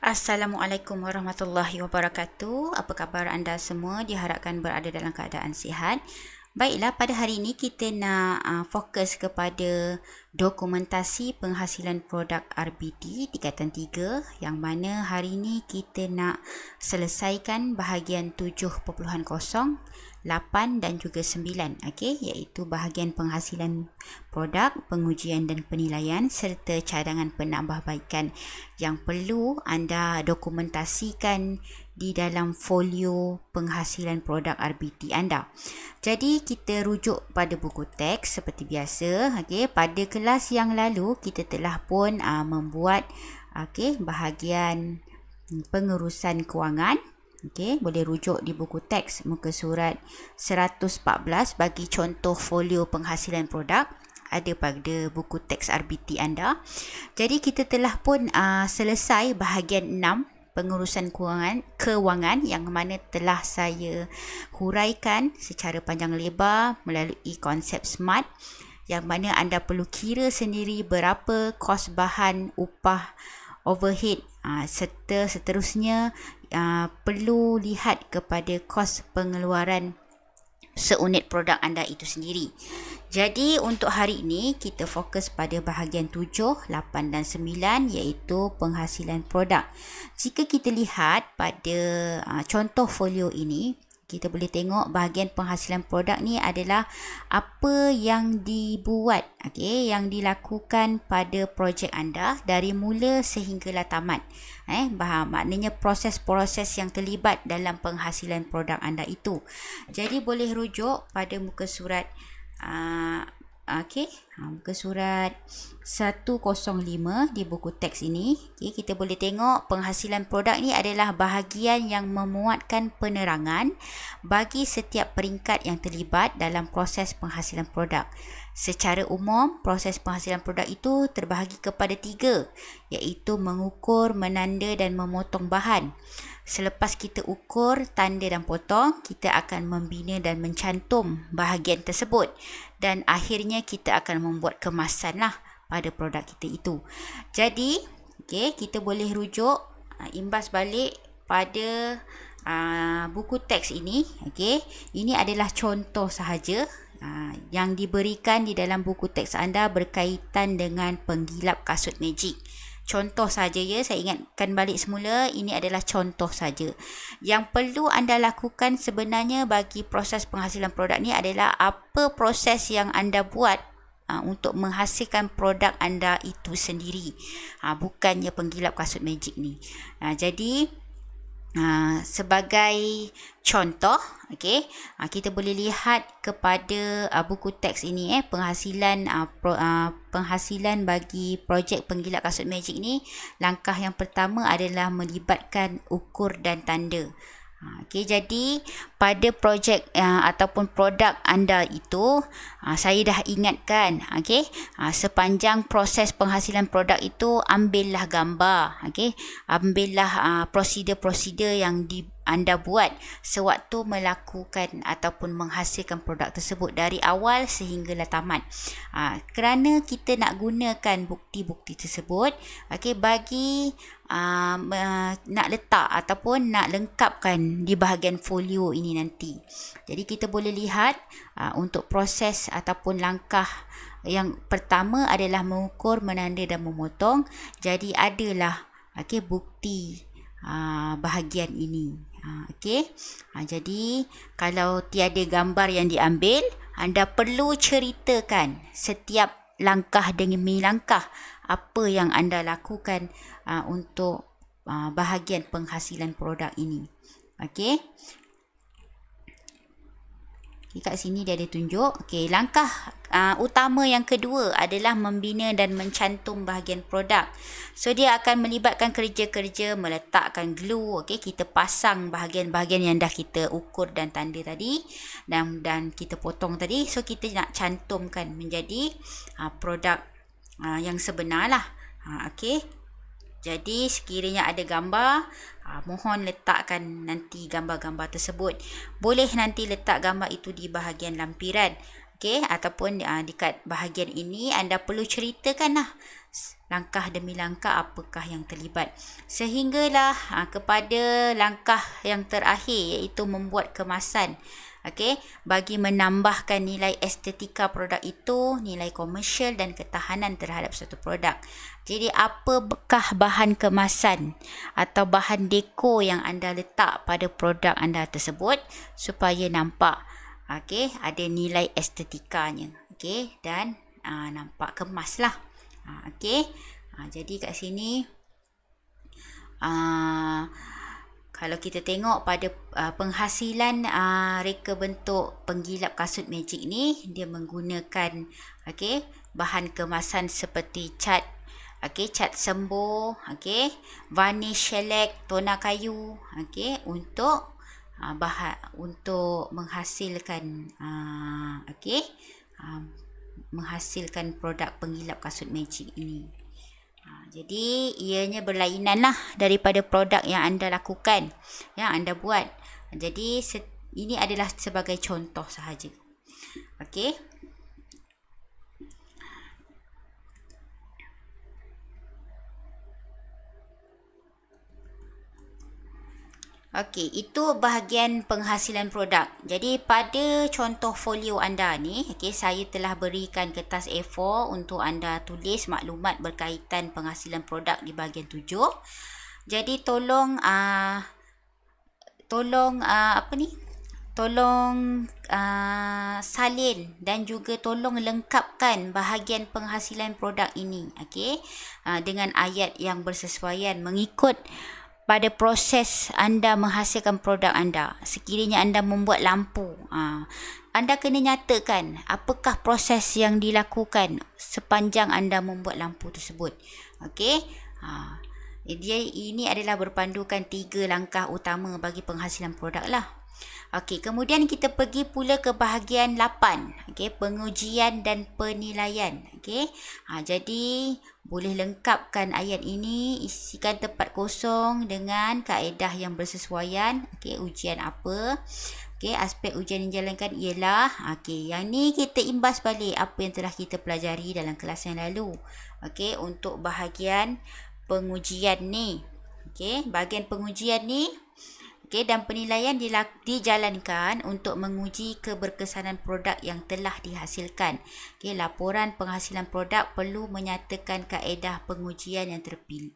Assalamualaikum warahmatullahi wabarakatuh. Apa khabar anda semua? Diharapkan berada dalam keadaan sihat. Baiklah, pada hari ini kita nak fokus kepada dokumentasi penghasilan produk RBT tingkatan 3, yang mana hari ini kita nak selesaikan bahagian 7.0, 8 dan juga 9, iaitu bahagian penghasilan produk, pengujian dan penilaian serta cadangan penambahbaikan yang perlu anda dokumentasikan di dalam folio penghasilan produk RBT anda. Jadi kita rujuk pada buku teks seperti biasa. Pada kelas yang lalu kita telah pun membuat bahagian pengurusan kewangan. Boleh rujuk di buku teks muka surat 114 bagi contoh folio penghasilan produk ada pada buku teks RBT anda. Jadi kita telah pun selesai bahagian 6 pengurusan kewangan yang mana telah saya huraikan secara panjang lebar melalui konsep SMART, yang mana anda perlu kira sendiri berapa kos bahan, upah, overhead serta seterusnya. Perlu lihat kepada kos pengeluaran seunit produk anda itu sendiri. Jadi untuk hari ini kita fokus pada bahagian 7, 8 dan 9 iaitu penghasilan produk. Jika kita lihat pada contoh folio ini, kita boleh tengok bahagian penghasilan produk ni adalah apa yang dibuat, yang dilakukan pada projek anda dari mula sehinggalah tamat. Maknanya proses-proses yang terlibat dalam penghasilan produk anda itu. Jadi boleh rujuk pada muka surat muka surat 105 di buku teks ini. Kita boleh tengok penghasilan produk ni adalah bahagian yang memuatkan penerangan bagi setiap peringkat yang terlibat dalam proses penghasilan produk. Secara umum, proses penghasilan produk itu terbahagi kepada 3, iaitu mengukur, menanda dan memotong bahan. Selepas kita ukur, tanda dan potong, kita akan membina dan mencantum bahagian tersebut. Dan akhirnya kita akan membuat kemasan pada produk kita itu. Jadi, kita boleh rujuk, imbas balik pada buku teks ini. Ini adalah contoh sahaja yang diberikan di dalam buku teks anda berkaitan dengan penggilap kasut magic. Contoh saja ya, saya ingatkan balik semula, ini adalah contoh saja. Yang perlu anda lakukan sebenarnya bagi proses penghasilan produk ni adalah apa proses yang anda buat untuk menghasilkan produk anda itu sendiri. Bukannya penggilap kasut magic ni. Jadi sebagai contoh, kita boleh lihat kepada buku teks ini, penghasilan bagi projek penggilap kasut magic ni. Langkah yang pertama adalah melibatkan ukur dan tanda. Jadi pada projek ataupun produk anda itu, saya dah ingatkan, sepanjang proses penghasilan produk itu ambillah gambar, ambillah prosedur-prosedur yang anda buat sewaktu melakukan ataupun menghasilkan produk tersebut dari awal sehinggalah tamat. Kerana kita nak gunakan bukti-bukti tersebut bagi nak letak ataupun nak lengkapkan di bahagian folio ini nanti. Jadi kita boleh lihat untuk proses ataupun langkah yang pertama adalah mengukur, menanda dan memotong. Jadi adalah bukti bahagian ini. Jadi kalau tiada gambar yang diambil, anda perlu ceritakan setiap langkah demi langkah apa yang anda lakukan untuk bahagian penghasilan produk ini. Kat sini dia ada tunjuk. Langkah utama yang kedua adalah membina dan mencantum bahagian produk. So dia akan melibatkan kerja-kerja meletakkan glue. Kita pasang bahagian-bahagian yang dah kita ukur dan tanda tadi dan kita potong tadi. So kita nak cantumkan menjadi produk yang sebenar lah. Jadi sekiranya ada gambar, mohon letakkan nanti gambar-gambar tersebut. Boleh nanti letak gambar itu di bahagian lampiran. Okey, ataupun dekat bahagian ini anda perlu ceritakanlah langkah demi langkah apakah yang terlibat. Sehinggalah kepada langkah yang terakhir, iaitu membuat kemasan. Okey, bagi menambahkan nilai estetika produk itu, nilai komersial dan ketahanan terhadap suatu produk. Jadi apakah bahan kemasan atau bahan dekor yang anda letak pada produk anda tersebut supaya nampak ada nilai estetikanya, dan nampak kemas lah. Jadi kat sini kalau kita tengok pada penghasilan reka bentuk penggilap kasut magic ni, dia menggunakan bahan kemasan seperti cat, cat sembur, varnish shellac, tona kayu, untuk untuk menghasilkan menghasilkan produk penggilap kasut magic ini. Jadi ianya berlainan lah daripada produk yang anda lakukan, yang anda buat. Jadi ini adalah sebagai contoh sahaja. Itu bahagian penghasilan produk. Jadi pada contoh folio anda ni, saya telah berikan kertas A4 untuk anda tulis maklumat berkaitan penghasilan produk di bahagian 7. Jadi tolong salin dan juga tolong lengkapkan bahagian penghasilan produk ini, dengan ayat yang bersesuaian mengikut pada proses anda menghasilkan produk anda. Sekiranya anda membuat lampu, anda kena nyatakan apakah proses yang dilakukan sepanjang anda membuat lampu tersebut. Ini adalah berpandukan 3 langkah utama bagi penghasilan produk lah. Kemudian kita pergi pula ke bahagian 8, pengujian dan penilaian. Jadi boleh lengkapkan ayat ini, isikan tempat kosong dengan kaedah yang bersesuaian. Ujian apa? Aspek ujian yang dijalankan ialah, yang ni kita imbas balik apa yang telah kita pelajari dalam kelas yang lalu. Untuk bahagian pengujian ni, bahagian pengujian ni dan penilaian dijalankan untuk menguji keberkesanan produk yang telah dihasilkan. Laporan penghasilan produk perlu menyatakan kaedah pengujian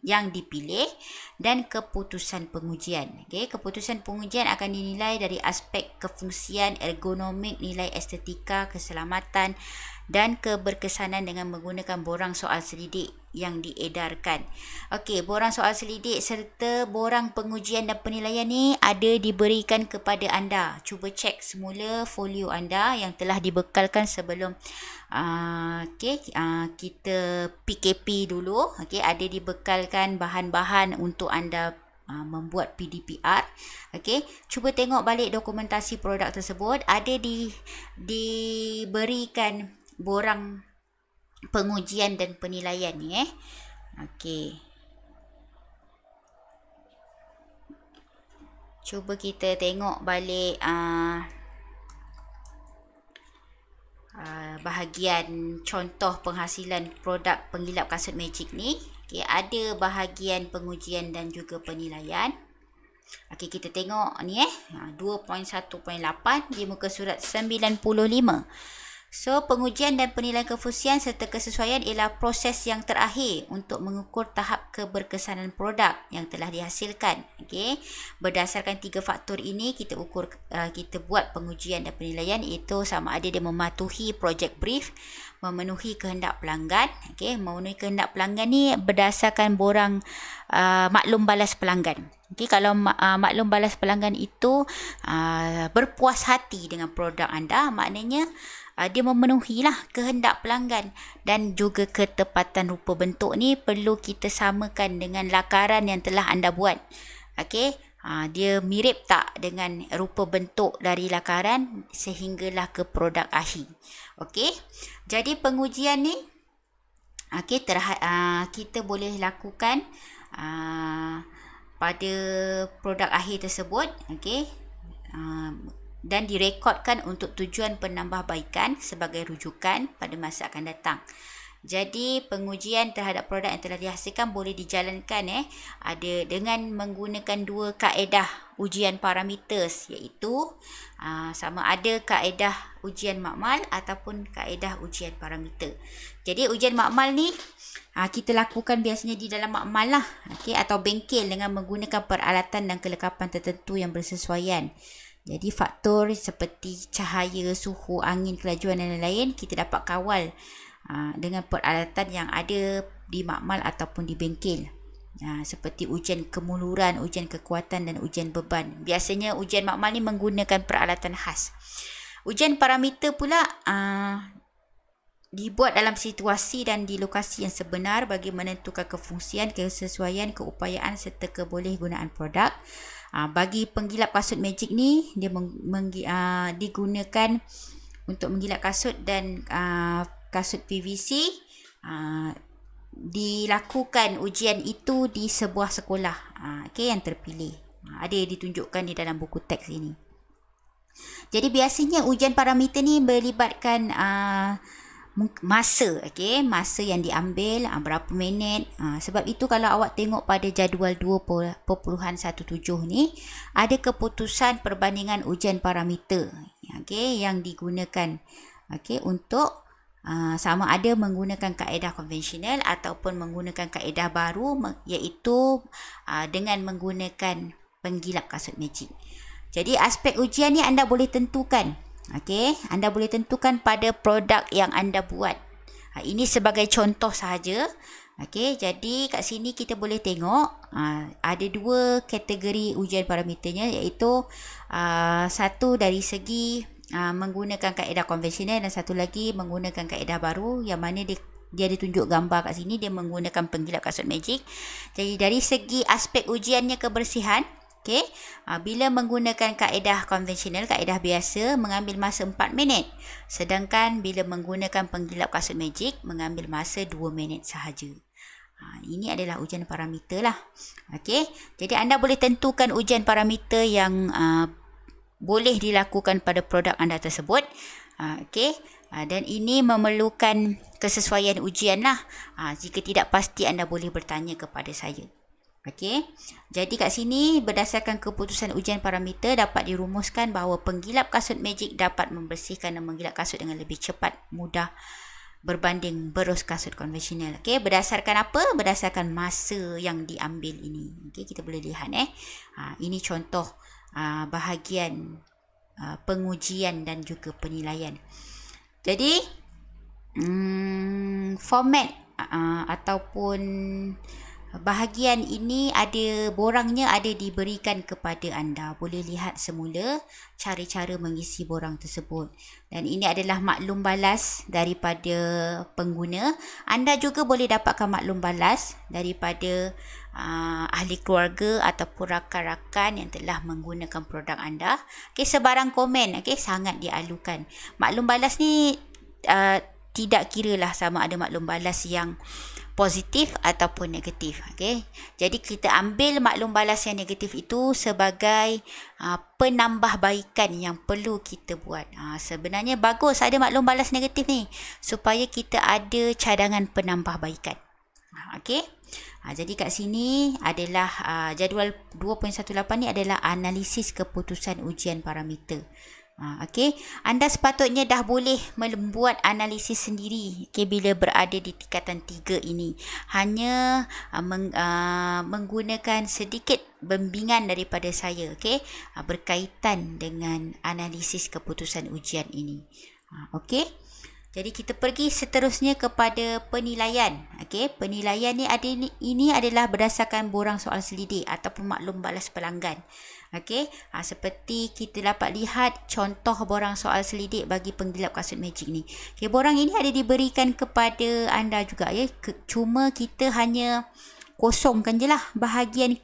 yang dipilih dan keputusan pengujian. Keputusan pengujian akan dinilai dari aspek kefungsian, ergonomik, nilai estetika, keselamatan dan keberkesanan dengan menggunakan borang soal selidik yang diedarkan. Borang soal selidik serta borang pengujian dan penilaian ni ada diberikan kepada anda. Cuba cek semula folio anda yang telah dibekalkan sebelum kita PKP dulu. Ada dibekalkan bahan-bahan untuk anda membuat PDPR. Cuba tengok balik dokumentasi produk tersebut. Ada diberikan borang pengujian dan penilaian ni. Cuba kita tengok balik bahagian contoh penghasilan produk penggilap kasut magic ni. Ada bahagian pengujian dan juga penilaian. Kita tengok ni 2.1.8 di muka surat 95. So, pengujian dan penilaian kefungsian serta kesesuaian ialah proses yang terakhir untuk mengukur tahap keberkesanan produk yang telah dihasilkan. Berdasarkan 3 faktor ini, kita buat pengujian dan penilaian, iaitu sama ada dia mematuhi project brief, memenuhi kehendak pelanggan. Memenuhi kehendak pelanggan ni berdasarkan borang maklum balas pelanggan. Kalau maklum balas pelanggan itu berpuas hati dengan produk anda, maknanya dia memenuhilah kehendak pelanggan. Dan juga ketepatan rupa bentuk ni perlu kita samakan dengan lakaran yang telah anda buat. Dia mirip tak dengan rupa bentuk dari lakaran sehinggalah ke produk akhir. Jadi pengujian ni kita boleh lakukan pada produk akhir tersebut. dan direkodkan untuk tujuan penambahbaikan sebagai rujukan pada masa akan datang. Jadi pengujian terhadap produk yang telah dihasilkan boleh dijalankan ada dengan menggunakan dua kaedah ujian parameters, iaitu sama ada kaedah ujian makmal ataupun kaedah ujian parameter. Jadi ujian makmal ni kita lakukan biasanya di dalam makmal lah, atau bengkel dengan menggunakan peralatan dan kelengkapan tertentu yang bersesuaian. Jadi faktor seperti cahaya, suhu, angin, kelajuan dan lain-lain kita dapat kawal dengan peralatan yang ada di makmal ataupun di bengkel. Seperti ujian kemuluran, ujian kekuatan dan ujian beban. Biasanya ujian makmal ni menggunakan peralatan khas. Ujian parameter pula dibuat dalam situasi dan di lokasi yang sebenar bagi menentukan kefungsian, kesesuaian, keupayaan serta kebolehgunaan produk. Bagi penggilap kasut magic ni, dia digunakan untuk menggilap kasut dan kasut PVC. Dilakukan ujian itu di sebuah sekolah yang terpilih. Ada ditunjukkan di dalam buku teks ini. Jadi biasanya ujian parameter ni melibatkan masa, masa yang diambil berapa minit. Sebab itu kalau awak tengok pada jadual 2.17 ni, ada keputusan perbandingan ujian parameter yang digunakan untuk sama ada menggunakan kaedah konvensional ataupun menggunakan kaedah baru, iaitu dengan menggunakan penggilap kasut magic. Jadi aspek ujian ni anda boleh tentukan. Anda boleh tentukan pada produk yang anda buat. Ini sebagai contoh sahaja. Jadi kat sini kita boleh tengok ada dua kategori ujian parameternya, iaitu satu dari segi menggunakan kaedah konvensional dan satu lagi menggunakan kaedah baru, yang mana dia ditunjuk gambar kat sini, dia menggunakan penggilap kasut magic. Jadi dari segi aspek ujiannya kebersihan, bila menggunakan kaedah konvensional, kaedah biasa, mengambil masa 4 minit. Sedangkan bila menggunakan penggilap kasut magic, mengambil masa 2 minit sahaja. Ini adalah ujian parameter lah. Jadi anda boleh tentukan ujian parameter yang boleh dilakukan pada produk anda tersebut. Dan ini memerlukan kesesuaian ujian lah. Jika tidak pasti, anda boleh bertanya kepada saya. Jadi kat sini berdasarkan keputusan ujian parameter dapat dirumuskan bahawa penggilap kasut magic dapat membersihkan dan menggilap kasut dengan lebih cepat, mudah berbanding berus kasut konvensional. Berdasarkan apa? Berdasarkan masa yang diambil ini. Kita boleh lihat ini contoh bahagian pengujian dan juga penilaian. Jadi format ataupun bahagian ini borangnya ada diberikan kepada anda. Boleh lihat semula cara-cara mengisi borang tersebut. Dan ini adalah maklum balas daripada pengguna. Anda juga boleh dapatkan maklum balas daripada ahli keluarga ataupun rakan-rakan yang telah menggunakan produk anda. Sebarang komen sangat dialukan. Maklum balas ni tidak kiralah sama ada maklum balas yang positif ataupun negatif. Jadi kita ambil maklum balas yang negatif itu sebagai penambahbaikan yang perlu kita buat. Sebenarnya bagus ada maklum balas negatif ni supaya kita ada cadangan penambahbaikan. Jadi kat sini adalah jadual 2.18 ni adalah analisis keputusan ujian parameter. Anda sepatutnya dah boleh membuat analisis sendiri bila berada di tingkatan 3 ini. Hanya menggunakan sedikit bimbingan daripada saya berkaitan dengan analisis keputusan ujian ini. Jadi kita pergi seterusnya kepada penilaian. Penilaian ini adalah berdasarkan borang soal selidik ataupun maklum balas pelanggan. Seperti kita dapat lihat contoh borang soal selidik bagi penggilap kasut magic ni. Borang ini ada diberikan kepada anda juga cuma kita hanya kosongkan je lah bahagian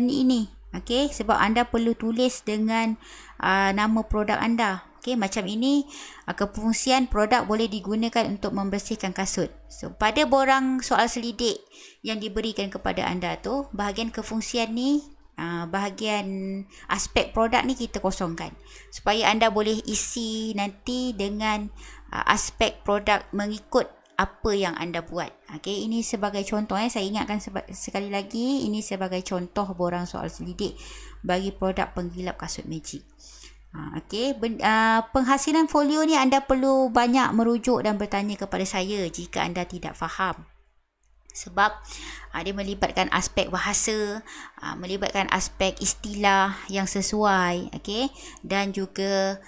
ini. Sebab anda perlu tulis dengan nama produk anda. Macam ini kefungsian produk boleh digunakan untuk membersihkan kasut. So pada borang soal selidik yang diberikan kepada anda tu, bahagian kefungsian ni bahagian aspek produk ni kita kosongkan supaya anda boleh isi nanti dengan aspek produk mengikut apa yang anda buat. Okey, ini sebagai contoh saya ingatkan sekali lagi, ini sebagai contoh borang soal selidik bagi produk penggilap kasut magic. Okey, penghasilan folio ni anda perlu banyak merujuk dan bertanya kepada saya jika anda tidak faham. Sebab dia melibatkan aspek bahasa, melibatkan aspek istilah yang sesuai, okey, dan juga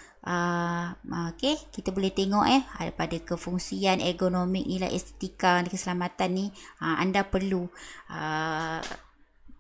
okey, kita boleh tengok pada kefungsian ergonomik, nilai estetika dan keselamatan ni anda perlu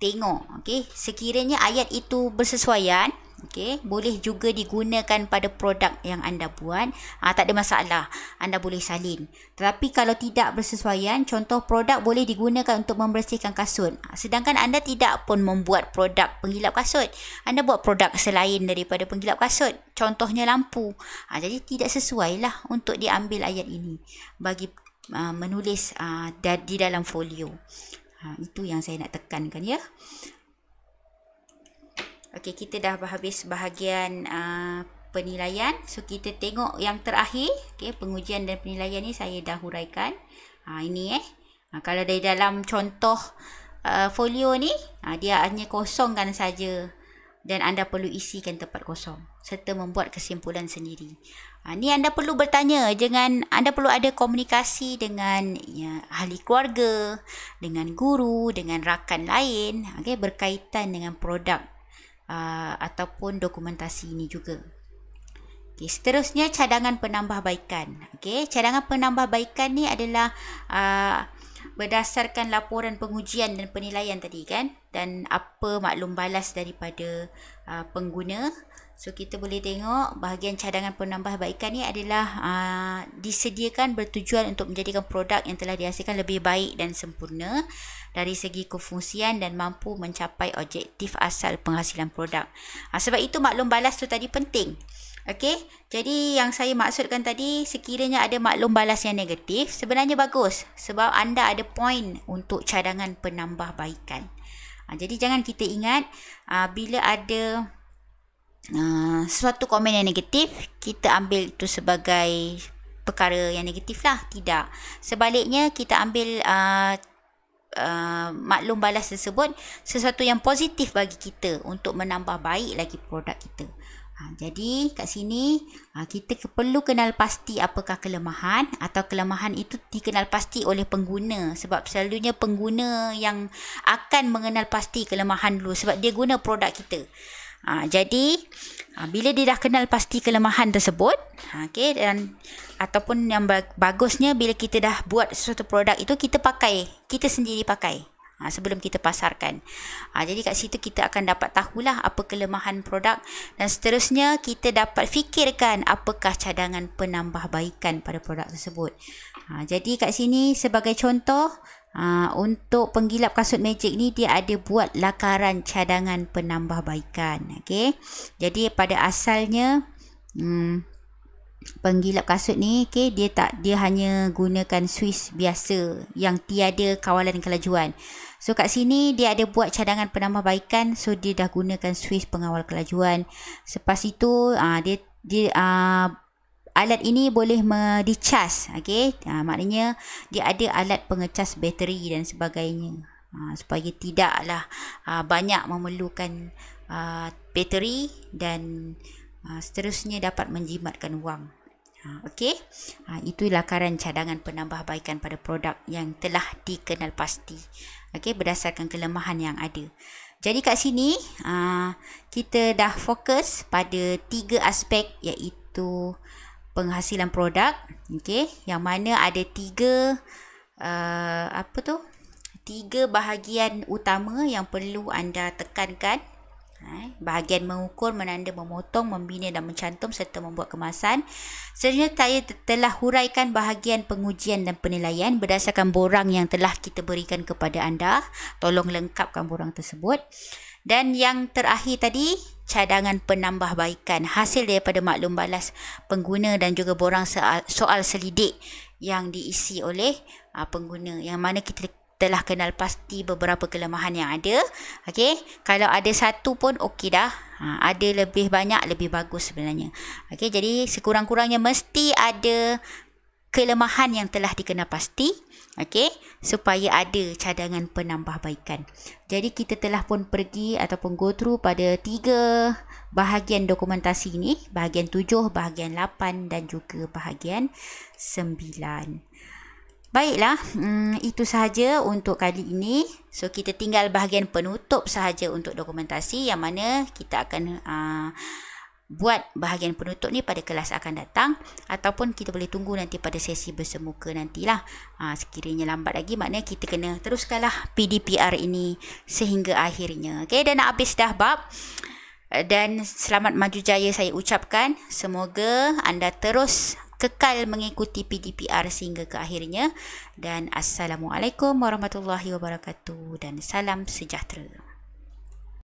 tengok, okey, sekiranya ayat itu bersesuaian, okey, boleh juga digunakan pada produk yang anda buat, tak ada masalah, anda boleh salin. Tetapi kalau tidak bersesuaian, contoh produk boleh digunakan untuk membersihkan kasut, sedangkan anda tidak pun membuat produk penggilap kasut, anda buat produk selain daripada penggilap kasut, contohnya lampu, jadi tidak sesuai lah untuk diambil ayat ini bagi menulis di dalam folio. Itu yang saya nak tekankan ya. Okey, kita dah habis bahagian penilaian. So kita tengok yang terakhir, okey, pengujian dan penilaian ni saya dah huraikan. Ini kalau dari dalam contoh folio ni, dia hanya kosongkan saja dan anda perlu isikan tempat kosong serta membuat kesimpulan sendiri. Ni anda perlu bertanya anda perlu ada komunikasi dengan ahli keluarga, dengan guru, dengan rakan lain, okey, berkaitan dengan produk ataupun dokumentasi ini juga. Okay, seterusnya cadangan penambahbaikan. Okay, cadangan penambahbaikan ni adalah berdasarkan laporan pengujian dan penilaian tadi kan, dan apa maklum balas daripada pengguna. So kita boleh tengok bahagian cadangan penambahbaikan ni adalah disediakan bertujuan untuk menjadikan produk yang telah dihasilkan lebih baik dan sempurna dari segi kefungsian dan mampu mencapai objektif asal penghasilan produk. Sebab itu maklum balas tu tadi penting. Okey, jadi yang saya maksudkan tadi, sekiranya ada maklum balas yang negatif, sebenarnya bagus sebab anda ada poin untuk cadangan penambahbaikan. Jadi jangan kita ingat bila ada sesuatu komen yang negatif, kita ambil itu sebagai perkara yang negatif lah. Tidak. Sebaliknya, kita ambil maklum balas tersebut sesuatu yang positif bagi kita untuk menambah baik lagi produk kita. Jadi kat sini kita perlu kenal pasti apakah kelemahan, atau kelemahan itu dikenal pasti oleh pengguna, sebab selalunya pengguna yang akan mengenal pasti kelemahan dulu sebab dia guna produk kita. Jadi bila dia dah kenal pasti kelemahan tersebut, okay, dan ataupun yang bagusnya bila kita dah buat sesuatu produk itu, kita sendiri pakai sebelum kita pasarkan. Jadi kat situ kita akan dapat tahulah apa kelemahan produk, dan seterusnya kita dapat fikirkan apakah cadangan penambahbaikan pada produk tersebut. Jadi kat sini sebagai contoh, untuk penggilap kasut magic ni dia ada buat lakaran cadangan penambahbaikan. Okay. Jadi pada asalnya penggilap kasut ni, okay, dia hanya gunakan Swiss biasa yang tiada kawalan kelajuan. So kat sini dia ada buat cadangan penambahbaikan, so dia dah gunakan Swiss pengawal kelajuan. Selepas itu alat ini boleh dicas, okay? Maknanya dia ada alat pengecas bateri dan sebagainya, supaya tidaklah banyak memerlukan bateri dan seterusnya dapat menjimatkan wang. Okey, itu lakaran cadangan penambahbaikan pada produk yang telah dikenal pasti, okey, berdasarkan kelemahan yang ada. Jadi kat sini kita dah fokus pada 3 aspek, iaitu penghasilan produk, okey, yang mana ada 3 bahagian utama yang perlu anda tekankan. Bahagian mengukur, menanda, memotong, membina dan mencantum serta membuat kemasan. Seterusnya saya telah huraikan bahagian pengujian dan penilaian berdasarkan borang yang telah kita berikan kepada anda. Tolong lengkapkan borang tersebut. Dan yang terakhir tadi, cadangan penambahbaikan hasil daripada maklum balas pengguna dan juga borang soal selidik yang diisi oleh pengguna, yang mana kita telah kenal pasti beberapa kelemahan yang ada. Okey, kalau ada satu pun okey dah. Ada lebih banyak lebih bagus sebenarnya. Okey, jadi sekurang-kurangnya mesti ada kelemahan yang telah dikenal pasti. Okey, supaya ada cadangan penambahbaikan. Jadi kita telah pun pergi ataupun go through pada 3 bahagian dokumentasi ini, bahagian 7, bahagian 8 dan juga bahagian 9. Baiklah, itu sahaja untuk kali ini. So, kita tinggal bahagian penutup sahaja untuk dokumentasi, yang mana kita akan buat bahagian penutup ni pada kelas akan datang, ataupun kita boleh tunggu nanti pada sesi bersemuka nantilah. Sekiranya lambat lagi, maknanya kita kena teruskanlah PDPR ini sehingga akhirnya. Okay, dah nak habis dah bab. Dan selamat maju jaya saya ucapkan. Semoga anda terus kekal mengikuti PDPR sehingga ke akhirnya. Dan Assalamualaikum warahmatullahi wabarakatuh dan salam sejahtera.